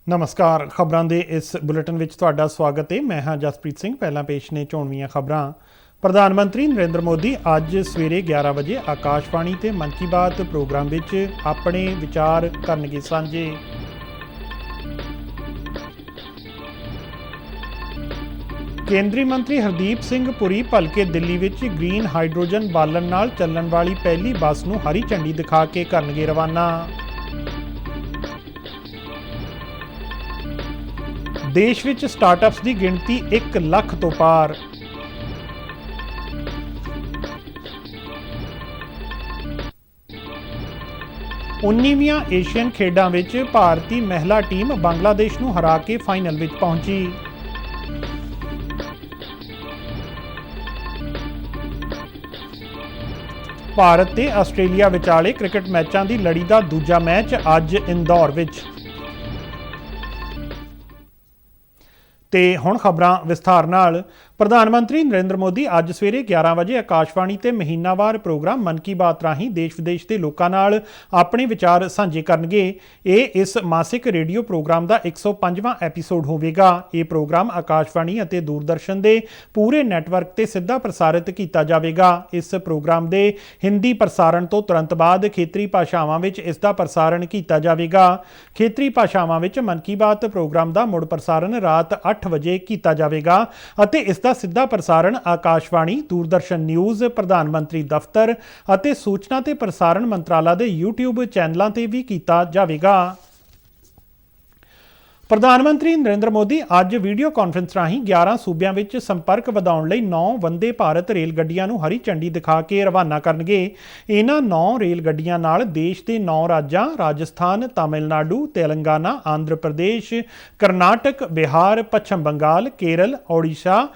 नमस्कार। खबरों के इस बुलेटिन में तुहाडा स्वागत है। मैं हाँ जसप्रीत सिंह। पहला पेश ने चोणवीआं खबरां। प्रधानमंत्री नरेंद्र मोदी अज सवेरे 11 बजे आकाशवाणी ते मन की बात प्रोग्राम विच अपने विचार करनगे सांझे। केंद्रीय मंत्री हरदीप सिंह पुरी भलके दिल्ली विच ग्रीन हाइड्रोजन बालन नाल चलण वाली पहली बस नूं हरी झंडी दिखा के करनगे रवाना। देश विच स्टार्टअप्स की गिणती 1 लाख तो पार। उन्नीवीं एशियन खेडां विच भारती महिला टीम बांग्लादेश नूं हरा के फाइनल विच पहुंची। भारत ते आस्ट्रेलिया विचाले क्रिकेट मैचों की लड़ी का दूजा मैच अज इंदौर विच। ते हुण खबरां विस्तार नाल। प्रधानमंत्री नरेंद्र मोदी अज सवेरे 11 बजे आकाशवाणी ते महीनावार प्रोग्राम मन की बात राहीं देश विदेश के लोगों नाल अपने विचार साझे करनगे। ये इस मासिक रेडियो प्रोग्राम का 105वां एपीसोड होवेगा। ये प्रोग्राम आकाशवाणी अते दूरदर्शन के पूरे नैटवर्क ते सीधा प्रसारित किया जाएगा। इस प्रोग्राम के हिंदी प्रसारण तो तुरंत बाद खेतरी भाषावां विच इसका प्रसारण किया जाएगा। खेतरी भाषावां विच मन की बात प्रोग्राम का मुड़ प्रसारण रात 8 बजे किया जाएगा अते इसका सीधा प्रसारण आकाशवाणी, दूरदर्शन न्यूज़, प्रधानमंत्री दफ्तर अते सूचना ते प्रसारण मंत्रालय के यूट्यूब चैनलों ते भी किया जाएगा। प्रधानमंत्री नरेंद्र मोदी अज वीडियो कॉन्फ्रेंस राहीं 11 सूबियां विच संपर्क वधाउण लई 9 वंदे भारत रेल गड्डियां नूं हरी झंडी दिखा के रवाना करनगे। इन्हां 9 रेल गड्डियां नाल देश के 9 राज्यां राजस्थान, तमिलनाडु, तेलंगाना, आंध्र प्रदेश, कर्नाटक, बिहार, पश्चिम बंगाल, केरल, ओडिशा,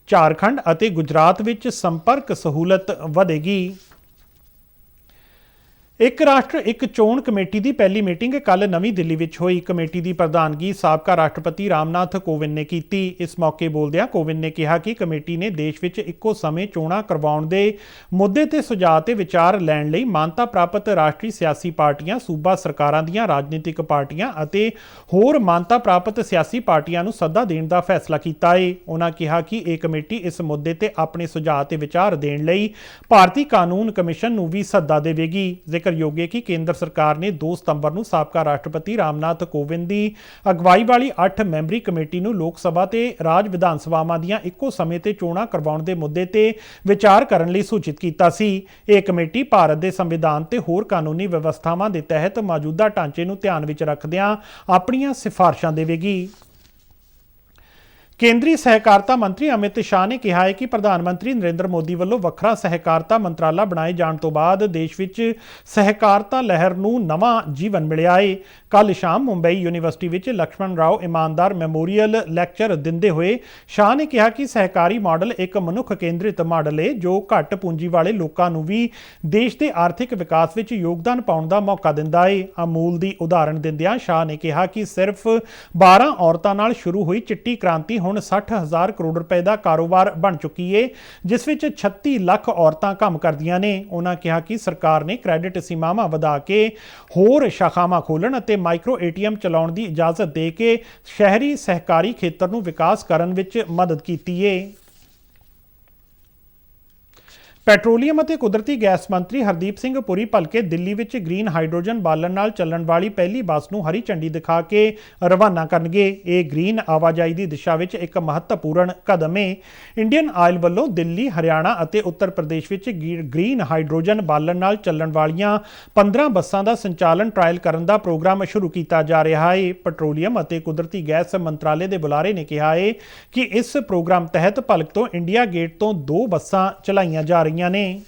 झारखंड अते गुजरात विच संपर्क सहूलत वधेगी। एक राष्ट्र एक चोण कमेटी की पहली मीटिंग कल नवी दिल्ली विच हुई। कमेटी की प्रधानगी साबका राष्ट्रपति रामनाथ कोविंद ने की। इस मौके बोलदियां कोविंद ने कहा कि कमेटी ने देश विच इक्को समय चोणां करवाउण दे मुद्दे ते सुझाव ते विचार लैण लई मानता प्राप्त राष्ट्रीय सियासी पार्टियां, सूबा सरकारां दीआं राजनीतिक पार्टियां अते होर मानता प्राप्त सियासी पार्टियां नूं सੱਦਾ देण दा फैसला कीता है। उन्हां कहा कि यह कमेटी इस मुद्दे ते अपने सुझाव ते विचार देण लई भारतीय कानून कमिशन नूं भी सੱਦਾ देवेगी। योग है कि केंद्र सरकार ने 2 सितंबर को साबका राष्ट्रपति रामनाथ कोविंद की अगवाई वाली 8 मैंबरी कमेटी को लोक सभा ते राज विधान सभावां दीआं इक्को समय ते चोणां करवाउण दे मुद्दे ते विचार करन लई सूचित कीता सी। यह कमेटी भारत के संविधान ते होर कानूनी व्यवस्थावां दे तहत मौजूदा ढांचे नूं ध्यान विच रखदिआं अपणीआं सिफारिशां देवेगी। केंद्रीय सहकारिता मंत्री अमित शाह ने कहा है कि प्रधानमंत्री नरेंद्र मोदी वालों वखरा सहकारिता मंत्राला बनाए जाने तो बाद देश विच सहकारिता लहर नूं नवां जीवन मिलिया है। कल शाम मुंबई यूनीवर्सिटी विच लक्ष्मण राव ईमानदार मैमोरीअल लैक्चर दिंदे हुए शाह ने कहा कि सहकारी मॉडल एक मनुख केंद्रित मॉडल है जो घट पूंजी वाले लोगों नूं भी देश के आर्थिक विकास विच योगदान पाउण दा मौका दिंदा है। अमूल की उदाहरण दिंदिआं शाह ने कहा कि सिर्फ 12 औरतां नाल शुरू हुई चिट्टी क्रांति हुण 60,000 करोड़ रुपए का कारोबार बन चुकी है, जिस विच 36 लाख औरतां काम करदियां ने। उन्होंने कहा कि सरकार ने क्रेडिट सीमावां वधा के होर शाखावां खोलण अते माइक्रो एटीएम चलाउण दी इजाजत दे के शहरी सहकारी खेतर नूं विकास करन विच मदद कीती है। ਪੈਟਰੋਲੀਅਮ ਅਤੇ ਕੁਦਰਤੀ ਗੈਸ ਮੰਤਰੀ ਹਰਦੀਪ ਸਿੰਘ ਪੁਰੀ ਭਲਕੇ ਦਿੱਲੀ ਵਿੱਚ ਗ੍ਰੀਨ ਹਾਈਡਰੋਜਨ ਬਾਲਣ ਨਾਲ ਚੱਲਣ ਵਾਲੀ ਪਹਿਲੀ ਬੱਸ ਨੂੰ ਹਰੀ ਝੰਡੀ ਦਿਖਾ ਕੇ ਰਵਾਨਾ ਕਰਨਗੇ। ਇਹ ਗ੍ਰੀਨ ਆਵਾਜਾਈ ਦੀ ਦਿਸ਼ਾ ਵਿੱਚ ਇੱਕ ਮਹੱਤਵਪੂਰਨ ਕਦਮ ਹੈ। ਇੰਡੀਅਨ ਆਇਲ ਵੱਲੋਂ ਦਿੱਲੀ, ਹਰਿਆਣਾ ਅਤੇ ਉੱਤਰ ਪ੍ਰਦੇਸ਼ ਵਿੱਚ ਗ੍ਰੀਨ ਹਾਈਡਰੋਜਨ ਬਾਲਣ ਨਾਲ ਚੱਲਣ ਵਾਲੀਆਂ 15 ਬੱਸਾਂ ਦਾ ਸੰਚਾਲਨ ਟ੍ਰਾਇਲ ਕਰਨ ਦਾ ਪ੍ਰੋਗਰਾਮ ਸ਼ੁਰੂ ਕੀਤਾ ਜਾ ਰਿਹਾ ਹੈ। ਪੈਟਰੋਲੀਅਮ ਅਤੇ ਕੁਦਰਤੀ ਗੈਸ ਮੰਤਰਾਲੇ ਦੇ ਬੁਲਾਰੇ ਨੇ ਕਿਹਾ ਹੈ ਕਿ ਇਸ ਪ੍ਰੋਗਰਾਮ ਤਹਿਤ ਭਲਕ ਤੋਂ ਇੰਡੀਆ ਗੇਟ ਤੋਂ 2 ਬੱਸਾਂ ਚਲਾਈਆਂ ਜਾ ਰਹੀਆਂ ਨੇ।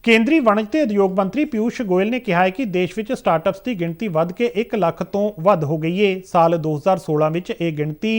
केंद्रीय वणज ते उद्योग मंत्री पीयूष गोयल ने कहा है कि देश में स्टार्टअप्स की गिणती वध के 1 लाख तो वध हो गई है। साल 2016 में यह गिणती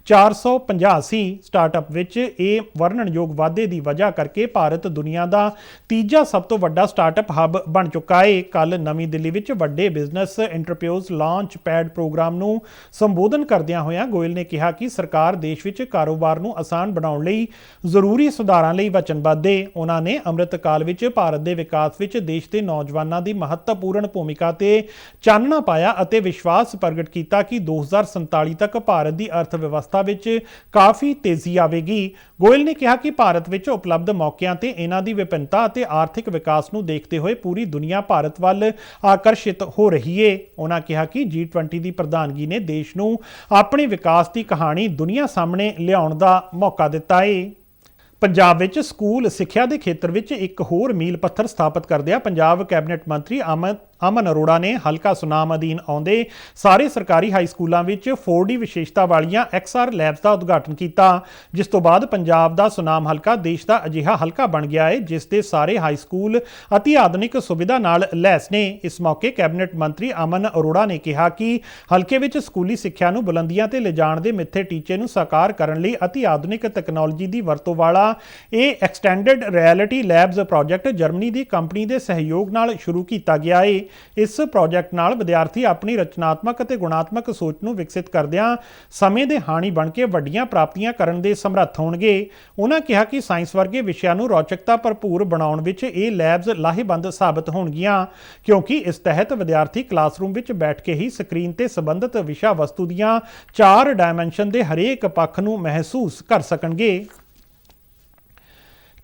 450 सी। स्टार्टअप विच यह वर्णनयोग वाधे की वजह करके भारत दुनिया का तीजा सब तो वड्डा स्टार्टअप हब बन चुका है। कल नवी दिल्ली में वड्डे business enterprise launch pad program नूं संबोधन करदिआं होइआं गोयल ने कहा कि सरकार देश में कारोबार नूं आसान बनाउण लई जरूरी सुधारां लई वचनबद्ध है। उन्होंने अमृत काल विच भारत ਭਾਰਤ ਦੇ ਵਿਕਾਸ ਵਿੱਚ ਦੇਸ਼ ਦੇ ਨੌਜਵਾਨਾਂ ਦੀ ਮਹੱਤਵਪੂਰਨ ਭੂਮਿਕਾ ਤੇ ਚਾਨਣਾ ਪਾਇਆ ਅਤੇ ਵਿਸ਼ਵਾਸ ਪ੍ਰਗਟ ਕੀਤਾ ਕਿ 2047 ਤੱਕ ਭਾਰਤ ਦੀ ਅਰਥ ਵਿਵਸਥਾ ਵਿੱਚ ਕਾਫੀ ਤੇਜ਼ੀ ਆਵੇਗੀ। ਗੋਇਲ ਨੇ ਕਿਹਾ ਕਿ ਭਾਰਤ ਵਿੱਚ ਉਪਲਬਧ ਮੌਕਿਆਂ ਤੇ ਇਹਨਾਂ ਦੀ ਵਿਭਿੰਨਤਾ ਅਤੇ ਆਰਥਿਕ ਵਿਕਾਸ ਨੂੰ ਦੇਖਦੇ ਹੋਏ ਪੂਰੀ ਦੁਨੀਆ ਭਾਰਤ ਵੱਲ ਆਕਰਸ਼ਿਤ ਹੋ ਰਹੀ ਹੈ। ਉਹਨਾਂ ਕਿਹਾ ਕਿ G20 ਦੀ ਪ੍ਰਧਾਨਗੀ ਨੇ ਦੇਸ਼ ਨੂੰ ਆਪਣੇ ਵਿਕਾਸ ਦੀ ਕਹਾਣੀ ਦੁਨੀਆ ਸਾਹਮਣੇ ਲਿਆਉਣ ਦਾ ਮੌਕਾ ਦਿੱਤਾ ਹੈ। ਪੰਜਾਬ ਵਿੱਚ ਸਕੂਲ ਸਿੱਖਿਆ ਦੇ ਖੇਤਰ ਵਿੱਚ ਇੱਕ ਹੋਰ ਮੀਲ ਪੱਥਰ ਸਥਾਪਿਤ ਕਰਦਿਆਂ ਪੰਜਾਬ ਕੈਬਨਿਟ ਮੰਤਰੀ ਅਮਨ ਅਰੋੜਾ ਨੇ ਹਲਕਾ ਸੁਨਾਮ ਅਧੀਨ ਆਉਂਦੇ ਸਾਰੇ ਸਰਕਾਰੀ ਹਾਈ ਸਕੂਲਾਂ ਵਿੱਚ 4D ਵਿਸ਼ੇਸ਼ਤਾ ਵਾਲੀਆਂ XR ਲੈਬਸ ਦਾ ਉਦਘਾਟਨ ਕੀਤਾ, ਜਿਸ ਤੋਂ ਬਾਅਦ ਪੰਜਾਬ ਦਾ ਸੁਨਾਮ ਹਲਕਾ ਦੇਸ਼ ਦਾ ਅਜਿਹਾ ਹਲਕਾ ਬਣ ਗਿਆ ਹੈ ਜਿਸ ਦੇ ਸਾਰੇ ਹਾਈ ਸਕੂਲ ਅਤੀ ਆਧੁਨਿਕ ਸੁਵਿਧਾ ਨਾਲ ਲੈਸ ਨੇ। ਇਸ ਮੌਕੇ ਕੈਬਨਿਟ ਮੰਤਰੀ ਅਮਨ ਅਰੋੜਾ ਨੇ ਕਿਹਾ ਕਿ ਹਲਕੇ ਵਿੱਚ ਸਕੂਲੀ ਸਿੱਖਿਆ ਨੂੰ ਬੁਲੰਦੀਆਂ ਤੇ ਲਿਜਾਣ ਦੇ ਮਿੱਥੇ ਟੀਚੇ ਨੂੰ ਸਾਕਾਰ ਕਰਨ ਲਈ ਅਤੀ ਆਧੁਨਿਕ ਤਕਨਾਲੋਜੀ ਦੀ ਵਰਤੋਂ ਵਾਲਾ ਇਹ extended reality labs project Germany ਦੀ ਕੰਪਨੀ ਦੇ ਸਹਿਯੋਗ ਨਾਲ ਸ਼ੁਰੂ ਕੀਤਾ ਗਿਆ ਹੈ। ਇਸ ਪ੍ਰੋਜੈਕਟ ਨਾਲ ਵਿਦਿਆਰਥੀ ਆਪਣੀ ਰਚਨਾਤਮਕ ਅਤੇ ਗੁਣਾਤਮਕ ਸੋਚ ਨੂੰ ਵਿਕਸਿਤ ਕਰਦਿਆਂ ਸਮੇਂ ਦੇ ਹਾਣੀ ਬਣ ਕੇ ਵੱਡੀਆਂ ਪ੍ਰਾਪਤੀਆਂ ਕਰਨ ਦੇ ਸਮਰੱਥ ਹੋਣਗੇ। ਉਹਨਾਂ ਕਿਹਾ ਕਿ ਸਾਇੰਸ ਵਰਗੇ ਵਿਸ਼ਿਆਂ ਨੂੰ ਰੌਚਕਤਾ ਭਰਪੂਰ ਬਣਾਉਣ ਵਿੱਚ ਇਹ ਲੈਬਸ ਲਾਹੇਵੰਦ ਸਾਬਤ ਹੋਣਗੀਆਂ, ਕਿਉਂਕਿ ਇਸ ਤਹਿਤ ਵਿਦਿਆਰਥੀ ਕਲਾਸਰੂਮ ਵਿੱਚ ਬੈਠ ਕੇ ਹੀ ਸਕਰੀਨ ਤੇ ਸੰਬੰਧਿਤ ਵਿਸ਼ਾ ਵਸਤੂ ਦੀਆਂ 4 ਡਾਇਮੈਂਸ਼ਨ ਦੇ ਹਰੇਕ ਪੱਖ ਨੂੰ ਮਹਿਸੂਸ ਕਰ ਸਕਣਗੇ।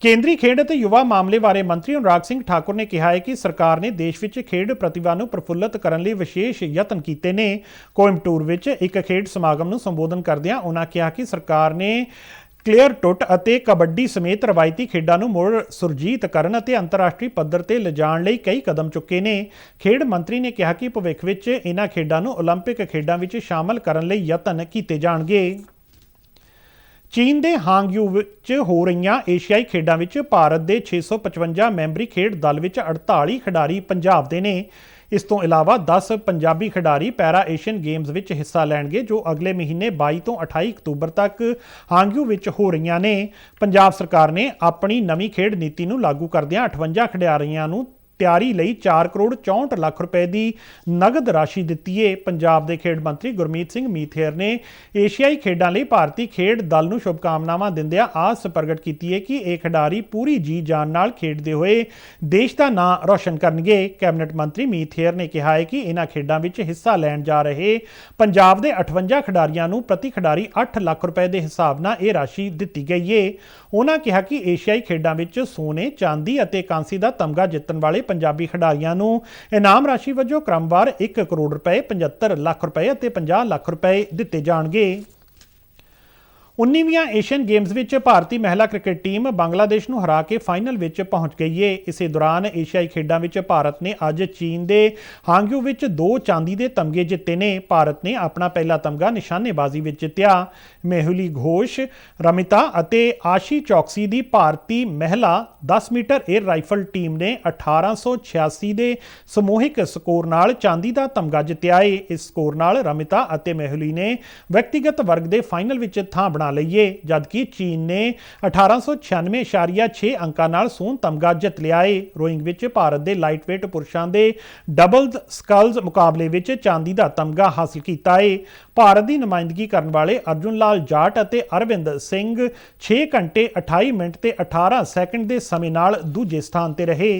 ਕੇਂਦਰੀ ਖੇਡ ਅਤੇ ਯੁਵਾ ਮਾਮਲੇ ਬਾਰੇ ਮੰਤਰੀ ਅਨੁਰਾਗ ਸਿੰਘ ਠਾਕੁਰ ਨੇ ਕਿਹਾ ਹੈ ਕਿ ਸਰਕਾਰ ਨੇ ਦੇਸ਼ ਵਿੱਚ ਖੇਡ ਪ੍ਰਤਿਭਾ ਨੂੰ ਪ੍ਰਫੁੱਲਤ ਕਰਨ ਲਈ ਵਿਸ਼ੇਸ਼ ਯਤਨ ਕੀਤੇ ਨੇ। ਕੋਇੰਬਟੂਰ ਵਿੱਚ ਇੱਕ ਖੇਡ ਸਮਾਗਮ ਨੂੰ ਸੰਬੋਧਨ ਕਰਦਿਆਂ ਉਹਨਾਂ ਕਿਹਾ ਕਿ ਸਰਕਾਰ ਨੇ ਕਲੀਅਰ ਟੁੱਟ ਅਤੇ ਕਬੱਡੀ ਸਮੇਤ ਰਵਾਇਤੀ ਖੇਡਾਂ ਨੂੰ ਮੁੜ ਸੁਰਜੀਤ ਕਰਨ ਅਤੇ ਅੰਤਰਰਾਸ਼ਟਰੀ ਪੱਧਰ ਤੇ ਲਿਜਾਣ ਲਈ ਕਈ ਕਦਮ ਚੁੱਕੇ ਨੇ। ਖੇਡ ਮੰਤਰੀ ਨੇ ਕਿਹਾ ਕਿ ਭਵਿੱਖ ਵਿੱਚ ਇਹਨਾਂ ਖੇਡਾਂ ਨੂੰ ਓਲੰਪਿਕ ਖੇਡਾਂ ਵਿੱਚ ਸ਼ਾਮਲ ਕਰਨ ਲਈ ਯਤਨ ਕੀਤੇ ਜਾਣਗੇ। ਚੀਨ ਦੇ ਹਾਂਗਯੂ ਵਿੱਚ ਹੋ ਰਹੀਆਂ ਏਸ਼ੀਆਈ ਖੇਡਾਂ ਵਿੱਚ ਭਾਰਤ ਦੇ 655 ਮੈਂਬਰੀ ਖੇਡ ਦਲ ਵਿੱਚ 48 ਖਿਡਾਰੀ ਪੰਜਾਬ ਦੇ ਨੇ। ਇਸ ਤੋਂ ਇਲਾਵਾ 10 ਪੰਜਾਬੀ ਖਿਡਾਰੀ ਪੈਰਾ ਏਸ਼ੀਅਨ ਗੇਮਸ ਵਿੱਚ ਹਿੱਸਾ ਲੈਣਗੇ ਜੋ ਅਗਲੇ ਮਹੀਨੇ 22 ਤੋਂ 28 ਅਕਤੂਬਰ ਤੱਕ ਹਾਂਗਯੂ ਵਿੱਚ ਹੋ ਰਹੀਆਂ ਨੇ। ਪੰਜਾਬ ਸਰਕਾਰ ਨੇ ਆਪਣੀ ਨਵੀਂ ਖੇਡ ਨੀਤੀ ਨੂੰ ਲਾਗੂ ਕਰਦਿਆਂ 58 ਖਿਡਾਰੀਆਂ ਨੂੰ ਤਿਆਰੀ ਲਈ 4 ਕਰੋੜ 64 ਲੱਖ ਰੁਪਏ ਦੀ ਨਗਦ ਰਾਸ਼ੀ ਦਿੱਤੀ ਹੈ। ਪੰਜਾਬ ਦੇ ਖੇਡ ਮੰਤਰੀ ਗੁਰਮੀਤ ਸਿੰਘ ਮੀਥੇਰ ਨੇ ਏਸ਼ੀਆਈ ਖੇਡਾਂ ਲਈ ਭਾਰਤੀ ਖੇਡ ਦਲ ਨੂੰ ਸ਼ੁਭਕਾਮਨਾਵਾਂ ਦਿੰਦਿਆਂ ਆਸ ਪ੍ਰਗਟ ਕੀਤੀ ਹੈ ਕਿ ਇਹ ਖਿਡਾਰੀ ਪੂਰੀ ਜੀ ਜਾਨ ਨਾਲ ਖੇਡਦੇ ਹੋਏ ਦੇਸ਼ ਦਾ ਨਾਂ ਰੌਸ਼ਨ ਕਰਨਗੇ। ਕੈਬਨਿਟ ਮੰਤਰੀ ਮੀਥੇਰ ਨੇ ਕਿਹਾ ਹੈ ਕਿ ਇਹਨਾਂ ਖੇਡਾਂ ਵਿੱਚ ਹਿੱਸਾ ਲੈਣ ਜਾ ਰਹੇ ਪੰਜਾਬ ਦੇ 58 ਖਿਡਾਰੀਆਂ ਨੂੰ ਪ੍ਰਤੀ ਖਿਡਾਰੀ 8 ਲੱਖ ਰੁਪਏ ਦੇ ਹਿਸਾਬ ਨਾਲ ਇਹ ਰਾਸ਼ੀ ਦਿੱਤੀ ਗਈ ਹੈ। ਉਹਨਾਂ ਕਿਹਾ ਕਿ ਏਸ਼ੀਆਈ ਖੇਡਾਂ ਵਿੱਚ ਸੋਨੇ, ਚਾਂਦੀ ਅਤੇ ਕਾਂਸੀ ਦਾ ਤਮਗਾ ਜਿੱਤਣ ਵਾਲੇ ਪੰਜਾਬੀ ਖਿਡਾਰੀਆਂ ਨੂੰ ਇਨਾਮ ਰਾਸ਼ੀ ਵਜੋਂ ਕ੍ਰਮਵਾਰ 1 ਕਰੋੜ ਰੁਪਏ, 75 ਲੱਖ ਰੁਪਏ ਅਤੇ 50 ਲੱਖ ਰੁਪਏ ਦਿੱਤੇ ਜਾਣਗੇ। 19ਵੀਆਂ ਏਸ਼ੀਅਨ ਗੇਮਸ ਵਿੱਚ ਭਾਰਤੀ ਮਹਿਲਾ ਕ੍ਰਿਕਟ ਟੀਮ ਬੰਗਲਾਦੇਸ਼ ਨੂੰ ਹਰਾ ਕੇ ਫਾਈਨਲ ਵਿੱਚ ਪਹੁੰਚ ਗਈ ਹੈ। ਇਸੇ ਦੌਰਾਨ ਏਸ਼ੀਆਈ ਖੇਡਾਂ ਵਿੱਚ ਭਾਰਤ ਨੇ ਅੱਜ ਚੀਨ ਦੇ ਹਾਂਗਯੂ ਵਿੱਚ 2 ਚਾਂਦੀ ਦੇ ਤਮਗੇ ਜਿੱਤੇ ਨੇ। ਭਾਰਤ ਨੇ ਆਪਣਾ ਪਹਿਲਾ ਤਮਗਾ ਨਿਸ਼ਾਨੇਬਾਜ਼ੀ ਵਿੱਚ ਜਿੱਤਿਆ। ਮੇਹੁਲੀ ਘੋਸ਼, ਰਮਿਤਾ ਅਤੇ ਆਸ਼ੀ ਚੌਕਸੀ ਦੀ ਭਾਰਤੀ ਮਹਿਲਾ 10 ਮੀਟਰ 에ਅਰ ਰਾਈਫਲ ਟੀਮ ਨੇ 1886 ਦੇ ਸਮੂਹਿਕ ਸਕੋਰ ਨਾਲ ਚਾਂਦੀ ਦਾ ਤਮਗਾ ਜਿੱਤਿਆ ਹੈ। ਇਸ ਸਕੋਰ ਨਾਲ ਰਮਿਤਾ ਅਤੇ ਮੇਹੁਲੀ ਨੇ ਵਿਅਕਤੀਗਤ ਵਰਗ ਦੇ ਫਾਈਨਲ ਵਿੱਚ ਥਾਂ ਬਣਾ ਲਈਏ, ਜਦਕਿ ਚੀਨ ਨੇ 1896.6 ਅੰਕਾਂ ਨਾਲ ਸੋਨ ਤਮਗਾ ਜਿੱਤ ਲਿਆ ਹੈ। ਰੋਇੰਗ ਵਿੱਚ ਭਾਰਤ ਦੇ ਲਾਈਟਵੇਟ ਪੁਰਸ਼ਾਂ ਦੇ ਡਬਲ ਸਕਲਜ਼ ਮੁਕਾਬਲੇ ਵਿੱਚ ਚਾਂਦੀ ਦਾ ਤਮਗਾ ਹਾਸਲ ਕੀਤਾ ਹੈ। ਭਾਰਤ ਦੀ ਨੁਮਾਇੰਦਗੀ ਕਰਨ ਵਾਲੇ ਅਰਜੁਨ ਲਾਲ ਜਾਟ ਅਤੇ ਅਰਵਿੰਦ ਸਿੰਘ 6 ਘੰਟੇ 28 ਮਿੰਟ ਤੇ 18 ਸੈਕਿੰਡ ਦੇ ਸਮੇਂ ਨਾਲ ਦੂਜੇ ਸਥਾਨ ਤੇ ਰਹੇ।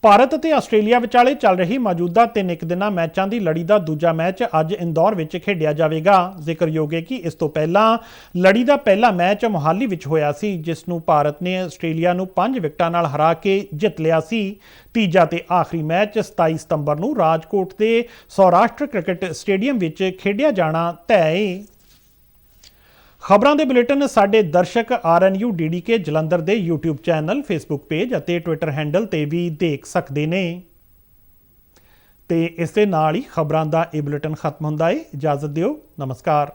ਭਾਰਤ ਅਤੇ ਆਸਟ੍ਰੇਲੀਆ ਵਿਚਾਲੇ ਚੱਲ ਰਹੀ ਮੌਜੂਦਾ 3 ਇੱਕ ਦਿਨਾਂ ਮੈਚਾਂ ਦੀ ਲੜੀ ਦਾ ਦੂਜਾ ਮੈਚ ਅੱਜ ਇੰਦੌਰ ਵਿੱਚ ਖੇਡਿਆ ਜਾਵੇਗਾ। ਜ਼ਿਕਰਯੋਗ ਹੈ ਕਿ ਇਸ ਤੋਂ ਪਹਿਲਾਂ ਲੜੀ ਦਾ ਪਹਿਲਾ ਮੈਚ ਮੋਹਾਲੀ ਵਿੱਚ ਹੋਇਆ ਸੀ, ਜਿਸ ਨੂੰ ਭਾਰਤ ਨੇ ਆਸਟ੍ਰੇਲੀਆ ਨੂੰ 5 ਵਿਕਟਾਂ ਨਾਲ ਹਰਾ ਕੇ ਜਿੱਤ ਲਿਆ ਸੀ। ਤੀਜਾ ਤੇ ਆਖਰੀ ਮੈਚ 27 ਸਤੰਬਰ ਨੂੰ ਰਾਜਕੋਟ ਦੇ ਸੌਰਾਸ਼ਟਰ ਕ੍ਰਿਕਟ ਸਟੇਡੀਅਮ ਵਿੱਚ ਖੇਡਿਆ ਜਾਣਾ ਤੈਅ ਹੈ। ਖਬਰਾਂ ਦੇ ਬੁਲੇਟਿਨ ਸਾਡੇ ਦਰਸ਼ਕ RNU DDK ਜਲੰਧਰ ਦੇ YouTube ਚੈਨਲ, Facebook ਪੇਜ ਅਤੇ Twitter ਹੈਂਡਲ ਤੇ ਵੀ ਦੇਖ ਸਕਦੇ ਨੇ। ਤੇ ਇਸ ਦੇ ਨਾਲ ਹੀ ਖਬਰਾਂ ਦਾ ਇਹ ਬੁਲੇਟਿਨ ਖਤਮ ਹੁੰਦਾ ਹੈ। ਇਜਾਜ਼ਤ ਦਿਓ, ਨਮਸਕਾਰ।